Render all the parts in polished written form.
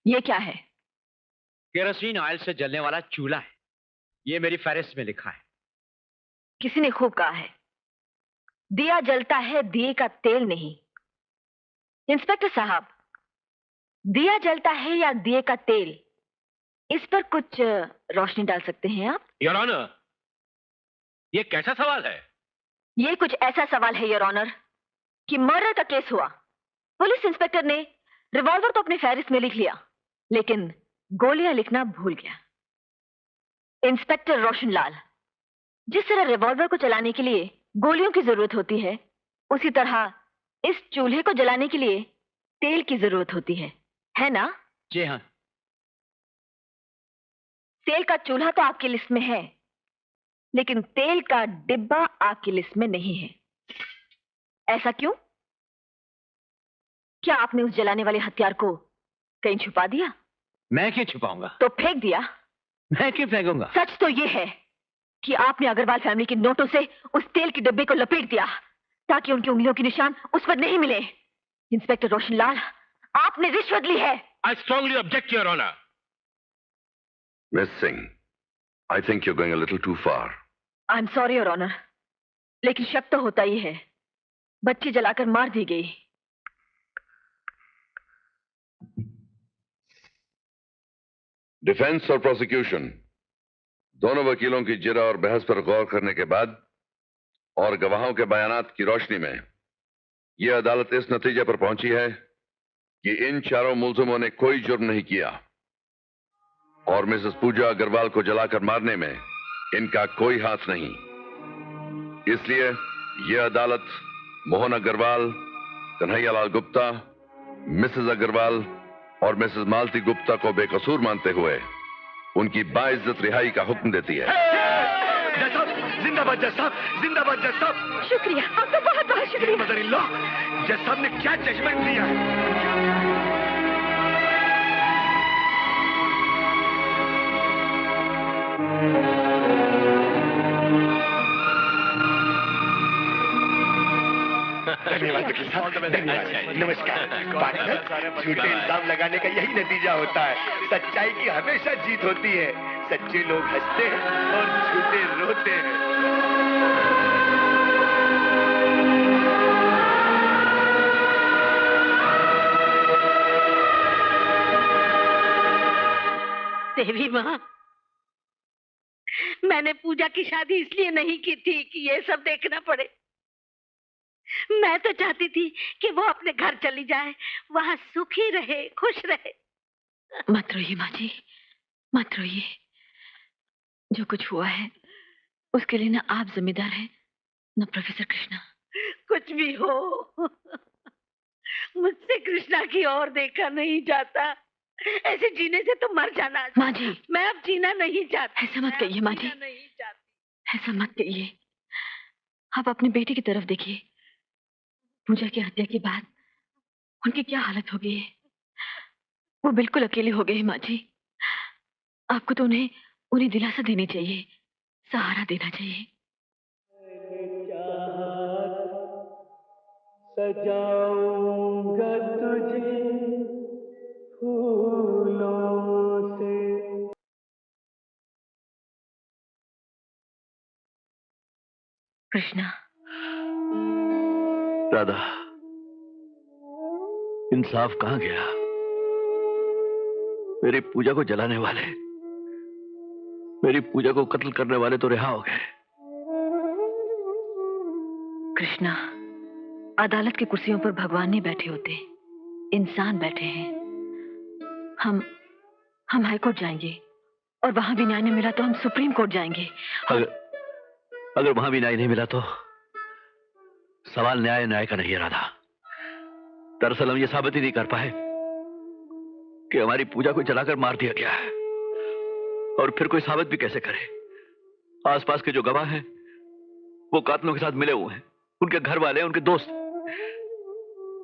ये क्या है? केरोसिन ऑयल से जलने वाला चूल्हा है। ये मेरी फहरिस्त में लिखा है। किसी ने खूब कहा है, दिया जलता है दिए का तेल नहीं। इंस्पेक्टर साहब, दिया जलता है या दिए का तेल, इस पर कुछ रोशनी डाल सकते हैं आप? योर ऑनर, ये कैसा सवाल है? ये कुछ ऐसा सवाल है योर ऑनर कि मर्डर का केस हुआ, पुलिस इंस्पेक्टर ने रिवॉल्वर तो अपने फहरिस्त में लिख लिया, लेकिन गोलियां लिखना भूल गया। इंस्पेक्टर रोशनलाल, जिस तरह रिवॉल्वर को चलाने के लिए गोलियों की जरूरत होती है, उसी तरह इस चूल्हे को जलाने के लिए तेल की जरूरत होती है ना? जी हाँ। तेल का चूल्हा तो आपकी लिस्ट में है, लेकिन तेल का डिब्बा आपकी लिस्ट में नहीं है। ऐसा क्यों? क्या आपने उस जलाने वाले हथियार को कहीं छुपा दिया? मैं क्यों छुपाऊंगा? तो फेंक दिया? मैं क्यों फेंकूंगा? सच तो यह है कि आपने अग्रवाल फैमिली के नोटों से उस तेल के डिब्बे को लपेट दिया ताकि उनकी उंगलियों के निशान उस पर नहीं मिले। इंस्पेक्टर रोशनलाल, आपने रिश्वत ली है। I strongly object, Your Honor. Miss Singh, I think you're going a little too far. I'm sorry, Your Honor, लेकिन शक तो होता ही है। बच्ची जलाकर मार दी गई। डिफेंस और प्रोसिक्यूशन दोनों वकीलों की जिरा और बहस पर गौर करने के बाद और गवाहों के बयानात की रोशनी में यह अदालत इस नतीजे पर पहुंची है कि इन चारों मुलजिमों ने कोई जुर्म नहीं किया और मिसेस पूजा अग्रवाल को जलाकर मारने में इनका कोई हाथ नहीं। इसलिए यह अदालत मोहन अग्रवाल, कन्हैयालाल गुप्ता, मिसेस अग्रवाल और मिसेस मालती गुप्ता को बेकसूर मानते हुए उनकी बाइज्जत रिहाई का हुक्म देती है। जज साहब, जिंदाबाद जज साहब, जिंदाबाद जज साहब। शुक्रिया, आपका बहुत बहुत शुक्रिया। मदर इन लॉ, जज साहब ने क्या जजमेंट दिया है? धन्यवाद वकील साहब, धन्यवाद। नमस्कार। पार्टनर, झूठे इल्जाम लगाने का यही नतीजा होता है। सच्चाई की हमेशा जीत होती है। सच्चे लोग हंसते हैं और झूठे रोते हैं। देवी माँ, मैंने पूजा की शादी इसलिए नहीं की थी कि ये सब देखना पड़े। मैं तो चाहती थी कि वो अपने घर चली जाए, वहां सुखी रहे, खुश रहे। मत रोइए माँ जी, मत रोइए। जो कुछ हुआ है उसके लिए ना आप जिम्मेदार हैं न प्रोफेसर कृष्णा। कुछ भी हो, मुझसे कृष्णा की ओर देखा नहीं जाता। ऐसे जीने से तो मर जाना। माँ जी, मैं अब जीना नहीं चाहती। ऐसा मत कहिए माँ जी, ऐसा मत कहिए। आप अपनी बेटी की तरफ देखिए। पूजा की हत्या के बाद उनकी क्या हालत हो गई है। वो बिल्कुल अकेले हो गए माँ जी। आपको तो उन्हें दिलासा देनी चाहिए, सहारा देना चाहिए। सजाऊंगा तुझे फूलों से। कृष्णा। राधा, इंसाफ कहां गया? मेरी पूजा को जलाने वाले, मेरी पूजा को कत्ल करने वाले तो रिहा हो गए। कृष्णा, अदालत की कुर्सियों पर भगवान नहीं बैठे होते, इंसान बैठे हैं। हम हाई कोर्ट जाएंगे और वहां भी न्याय नहीं मिला तो हम सुप्रीम कोर्ट जाएंगे। अगर वहां भी न्याय नहीं मिला तो सवाल न्याय का नहीं है राधा। दरअसल हम ये साबित ही नहीं कर पाए कि हमारी पूजा को जलाकर मार दिया गया है, और फिर कोई साबित भी कैसे करे? आसपास के जो गवाह हैं वो कातिलों के साथ मिले हुए हैं, उनके घर वाले, उनके दोस्त।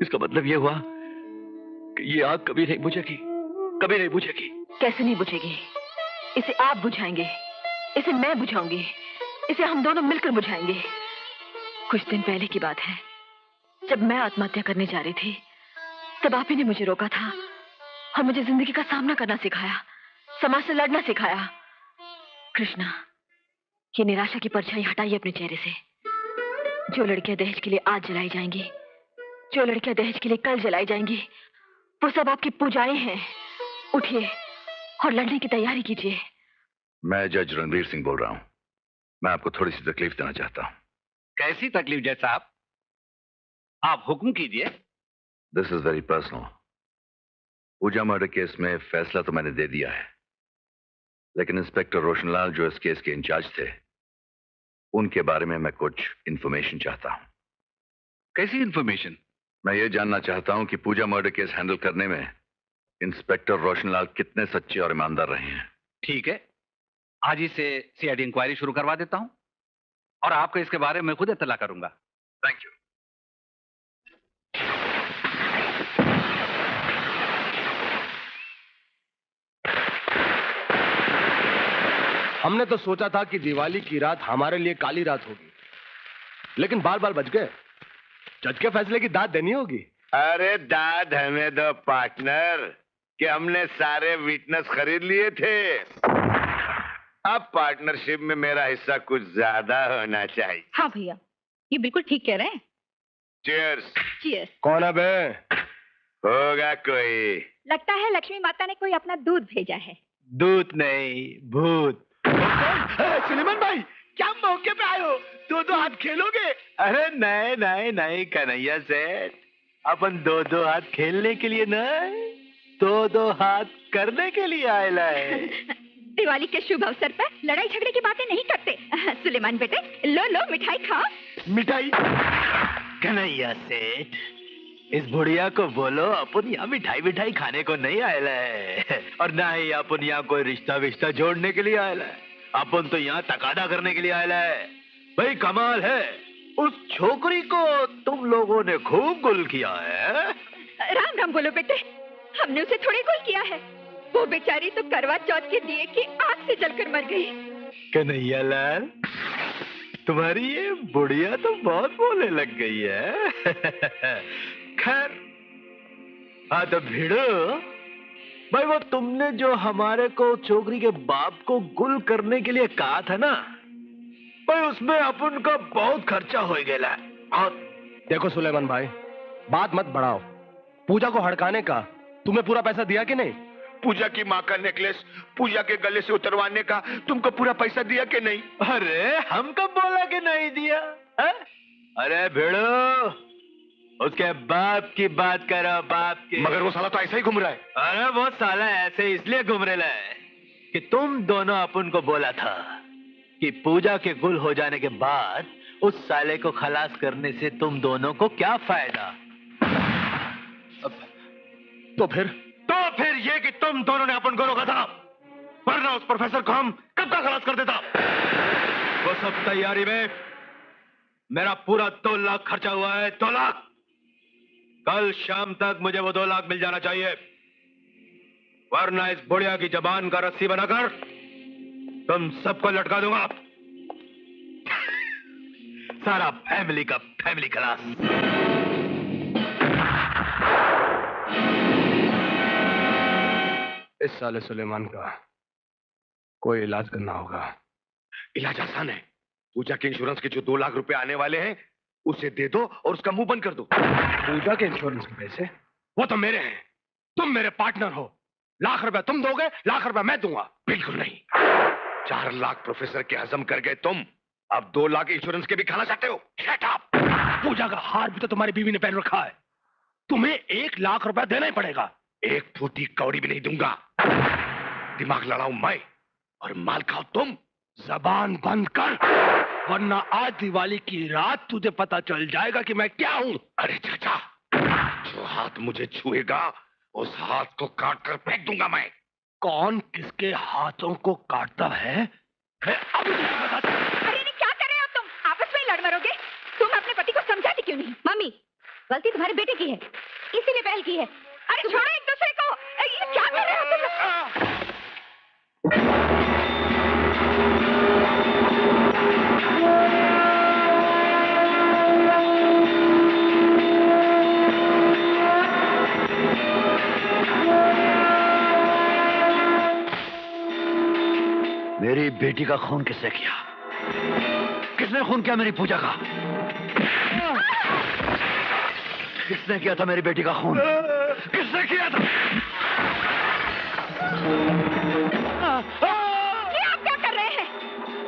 इसका मतलब ये हुआ कि ये आग कभी नहीं बुझेगी, कभी नहीं बुझेगी। कैसे नहीं बुझेगी? इसे आप बुझाएंगे, इसे मैं बुझाऊंगी, इसे हम दोनों मिलकर बुझाएंगे। कुछ दिन पहले की बात है, जब मैं आत्महत्या करने जा रही थी तब आप ही ने मुझे रोका था और मुझे जिंदगी का सामना करना सिखाया, समाज से लड़ना सिखाया। कृष्णा, ये निराशा की परछाई हटाइए अपने चेहरे से। जो लड़कियां दहेज के लिए आज जलाई जाएंगी, जो लड़कियां दहेज के लिए कल जलाई जाएंगी, वो सब आपकी पूजाएं हैं। उठिए और लड़ने की तैयारी कीजिए। मैं जज रणवीर सिंह बोल रहा हूं। मैं आपको थोड़ी सी तकलीफ देना चाहता हूं। कैसी तकलीफ जज साहब? आप हुक्म कीजिए। This is very personal. Pooja murder case में फैसला तो मैंने दे दिया है, लेकिन इंस्पेक्टर रोशनलाल जो इस केस के इंचार्ज थे, उनके बारे में मैं कुछ इंफॉर्मेशन चाहता हूं। कैसी इंफॉर्मेशन? मैं ये जानना चाहता हूं कि पूजा मर्डर केस हैंडल करने में इंस्पेक्टर रोशनलाल कितने सच्चे और ईमानदार रहे हैं। ठीक है, आज ही से सीआईडी इंक्वायरी शुरू करवा देता हूं और आपको इसके बारे में खुद इत्तला करूंगा। Thank you. हमने तो सोचा था कि दिवाली की रात हमारे लिए काली रात होगी, लेकिन बाल बाल बच गए। जज के फैसले की दाद देनी होगी। अरे दाद हमें दो पार्टनर, कि हमने सारे विटनेस खरीद लिए थे। अब पार्टनरशिप में मेरा हिस्सा कुछ ज्यादा होना चाहिए। हाँ भैया, ये बिल्कुल ठीक कह रहे हैं। चीयर्स। चीयर्स। कौन है बे? होगा कोई। लगता है लक्ष्मी माता ने कोई अपना दूध भेजा है। दूध नहीं, भूत। सुलेमान भाई, क्या मौके पे आए हो? दो दो हाथ खेलोगे? अरे नहीं नहीं नहीं कन्हैया सेठ, अपन दो दो हाथ खेलने के लिए नहीं, दो दो हाथ करने के लिए आयला है। दिवाली के शुभ अवसर पर लड़ाई झगड़े की बातें नहीं करते। सुलेमान बेटे, लो लो मिठाई खाओ। मिठाई? कन्हैया सेठ, इस बुढ़िया को बोलो अपन यहाँ मिठाई मिठाई खाने को नहीं आयला है, और ना ही अपन यहाँ कोई रिश्ता विश्ता जोड़ने के लिए आयला है। अपन तो यहाँ तकादा करने के लिए आयला है। भाई कमाल है, उस छोकरी को तुम लोगों ने खूब गुल किया है। राम राम बोलो बेटे, हमने उसे थोड़ी गुल किया है। वो बेचारी तो करवा चौथ के दिए की आग से जलकर मर गई। कन्हैया लाल, तुम्हारी ये बुढ़िया तो बहुत बोलने लग गई है। खैर, हाँ तो भिड़ो भाई, वो तुमने जो हमारे को छोकरी के बाप को गुल करने के लिए कहा था ना भाई, उसमें अपन का बहुत खर्चा हो गया। और देखो सुलेमान भाई, बात मत बढ़ाओ। पूजा को हड़काने का तुम्हें पूरा पैसा दिया कि नहीं? पूजा की माँ का नेकलेस पूजा के गले से उतरवाने का तुमको पूरा पैसा दिया कि नहीं? अरे हम कब बोला कि नहीं दिया है? अरे भिड़ो, उसके बाप की बात करो, बाप की। मगर वो साला तो ऐसा ही घूम रहा है। अरे वो साला ऐसे इसलिए घूम रहा है कि तुम दोनों अपन को बोला था कि पूजा के गुल हो जाने के बाद उस साले को खलास करने से तुम दोनों को क्या फायदा। तो फिर ये कि तुम दोनों ने अपन को रोका था, वरना उस प्रोफेसर को हम कब का खलास कर देता। वो सब तैयारी में। मेरा पूरा 2 लाख खर्चा हुआ है, 2 लाख। कल शाम तक मुझे वो 2 लाख मिल जाना चाहिए, वरना इस बुढ़िया की जबान का रस्सी बनाकर तुम सबको लटका दूंगा। सारा फैमिली का फैमिली खलास। इस साले सुलेमान का कोई इलाज करना होगा। इलाज आसान है। पूजा के इंश्योरेंस के जो 2 लाख रुपए आने वाले हैं उसे दे दो और उसका मुंह बंद कर दो। पूजा के इंश्योरेंस के पैसे वो तो मेरे हैं, तुम मेरे पार्टनर हो। लाख रुपए तुम दोगे, लाख रुपए मैं दूंगा। बिल्कुल नहीं। 4 लाख प्रोफेसर के हजम कर गए तुम, अब 2 लाख इंश्योरेंस के भी खाना चाहते हो? Shut up! पूजा का हार भी तो तुम्हारी बीवी ने पहन रखा है, तुम्हें 1 लाख रुपए देना ही पड़ेगा। 1 फूटी कौड़ी भी नहीं दूंगा। दिमाग लड़ाऊं मैं और माल खाओ तुम। जबान बंद कर, वरना आज दिवाली की रात तुझे पता चल जाएगा कि मैं क्या हूं। अरे चाचा, जो हाथ मुझे छुएगा उस हाथ को काट कर फेंक दूंगा मैं। कौन किसके हाथों को काटता है मैं अभी तुझे बताता हूं। अरे नहीं, क्या कर रहे हो तुम? आपस में लड़ मरोगे। तुम अपने पति को समझाती क्यों नहीं? मम्मी, गलती तुम्हारे बेटे की है, इसीलिए पहल की है। अरे छोड़ो एक दूसरे को। ये क्या कर रहे हो तुम? मेरी बेटी का खून किसने किया? किसने खून किया मेरी पूजा का? किसने किया था मेरी बेटी का खून? किसने किया था? ये आप क्या कर रहे हैं?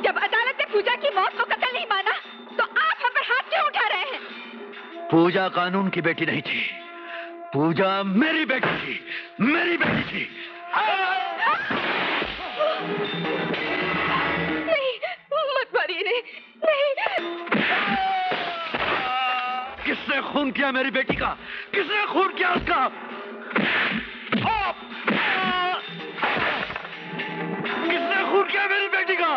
जब अदालत ने पूजा की मौत को कत्ल नहीं माना, तो आप हम पर हाथ क्यों उठा रहे हैं? पूजा कानून की बेटी नहीं थी। पूजा मेरी बेटी थी। मेरी बेटी थी। नहीं, मत मारिए नहीं, नहीं। किसने खून किया मेरी बेटी का? किसने खून किया उसका? किसने खून किया मेरी बेटी का?